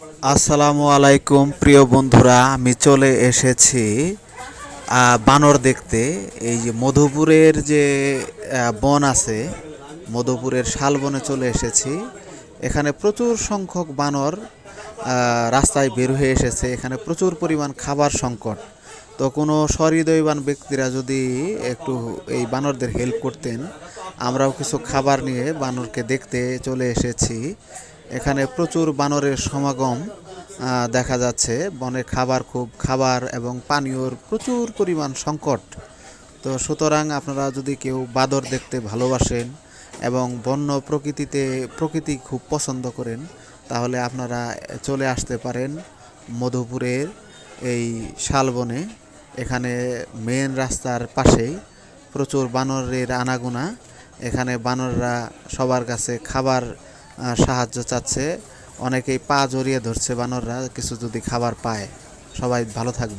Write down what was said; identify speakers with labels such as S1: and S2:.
S1: আসসালামু আলাইকুম প্রিয় বন্ধুরা, আমি চলে এসেছি বানর দেখতে। এই যে মধুপুরের যে বন আছে, মধুপুরের শালবনে চলে এসেছি। এখানে প্রচুর সংখ্যক বানর রাস্তায় বের হয়ে এসেছে। এখানে প্রচুর পরিমাণ খাবার সংকট। তো কোনো সহৃদয়বান ব্যক্তিরা যদি একটু এই বানরদের হেল্প করতেন। আমরাও কিছু খাবার নিয়ে বানরকে দেখতে চলে এসেছি। এখানে প্রচুর বানরের সমাগম দেখা যাচ্ছে। বনে খাবার এবং পানীয়র প্রচুর পরিমাণ সংকট। তো সুতরাং আপনারা যদি কেউ বাদর দেখতে ভালোবাসেন এবং বন্য প্রকৃতি খুব পছন্দ করেন, তাহলে আপনারা চলে আসতে পারেন মধুপুরের এই শালবনে। এখানে মেন রাস্তার পাশেই প্রচুর বানরের আনাগোনা। এখানে বানররা সবার কাছে খাবার সাহায্য চাচ্ছে। অনেকেই পা জড়িয়ে ধরছে বানররা, কিছু যদি খাবার পায়। সবাই ভালো থাকবে।